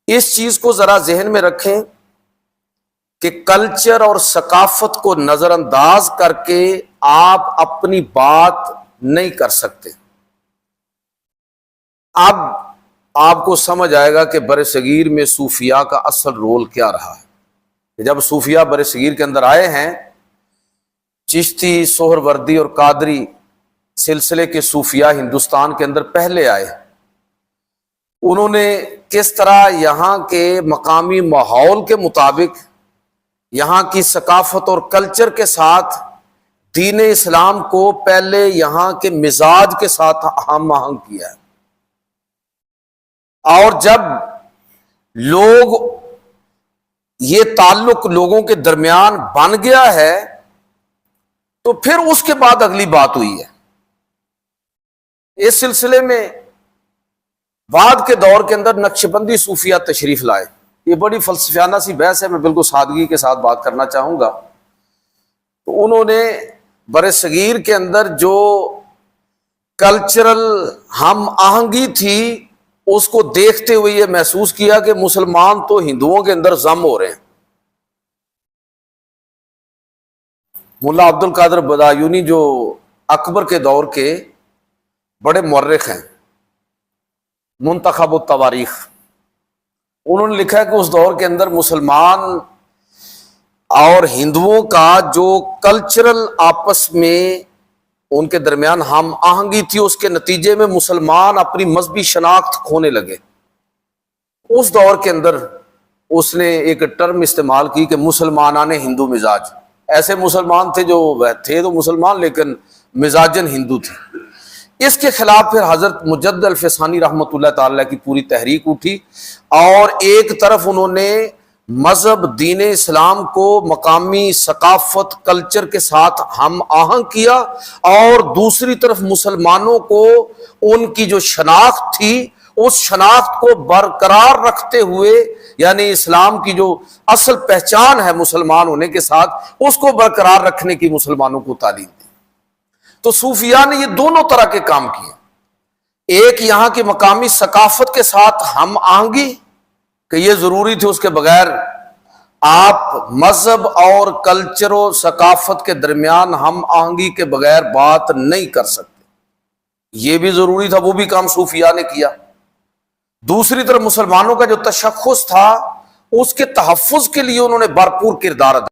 اس چیز کو ذرا ذہن میں رکھیں کہ کلچر اور ثقافت کو نظر انداز کر کے آپ اپنی بات نہیں کر سکتے۔ اب آپ کو سمجھ آئے گا کہ بر صغیر میں صوفیاء کا اصل رول کیا رہا ہے۔ جب صوفیاء بر صغیر کے اندر آئے ہیں، چشتی، سہروردی اور قادری سلسلے کے صوفیاء ہندوستان کے اندر پہلے آئے، انہوں نے کس طرح یہاں کے مقامی ماحول کے مطابق یہاں کی ثقافت اور کلچر کے ساتھ دین اسلام کو پہلے یہاں کے مزاج کے ساتھ ہم آہنگ کیا ہے، اور جب لوگ یہ تعلق لوگوں کے درمیان بن گیا ہے تو پھر اس کے بعد اگلی بات ہوئی ہے۔ اس سلسلے میں بعد کے دور کے اندر نقشبندی صوفیہ تشریف لائے۔ یہ بڑی فلسفیانہ سی بحث ہے، میں بالکل سادگی کے ساتھ بات کرنا چاہوں گا۔ تو انہوں نے بر صغیر کے اندر جو کلچرل ہم آہنگی تھی اس کو دیکھتے ہوئے یہ محسوس کیا کہ مسلمان تو ہندوؤں کے اندر ضم ہو رہے ہیں۔ ملا عبد القادر بدایونی جو اکبر کے دور کے بڑے مورخ ہیں، منتخب التواریخ، انہوں نے لکھا ہے کہ اس دور کے اندر مسلمان اور ہندوؤں کا جو کلچرل آپس میں ان کے درمیان ہم آہنگی تھی، اس کے نتیجے میں مسلمان اپنی مذہبی شناخت کھونے لگے۔ اس دور کے اندر اس نے ایک ٹرم استعمال کی کہ مسلمانان ہندو مزاج۔ ایسے مسلمان تھے جو تھے تو مسلمان لیکن مزاجن ہندو تھے۔ اس کے خلاف پھر حضرت مجدد الفسانی رحمۃ اللہ تعالی کی پوری تحریک اٹھی، اور ایک طرف انہوں نے مذہب دین اسلام کو مقامی ثقافت کلچر کے ساتھ ہم آہنگ کیا، اور دوسری طرف مسلمانوں کو ان کی جو شناخت تھی اس شناخت کو برقرار رکھتے ہوئے، یعنی اسلام کی جو اصل پہچان ہے مسلمان ہونے کے ساتھ، اس کو برقرار رکھنے کی مسلمانوں کو تعلیم دی۔ تو صوفیاء نے یہ دونوں طرح کے کام کیے، ایک یہاں کی مقامی ثقافت کے ساتھ ہم آہنگی کہ یہ ضروری تھی، اس کے بغیر آپ مذہب اور کلچر و ثقافت کے درمیان ہم آہنگی کے بغیر بات نہیں کر سکتے، یہ بھی ضروری تھا، وہ بھی کام صوفیاء نے کیا۔ دوسری طرف مسلمانوں کا جو تشخص تھا اس کے تحفظ کے لیے انہوں نے بھرپور کردار ادا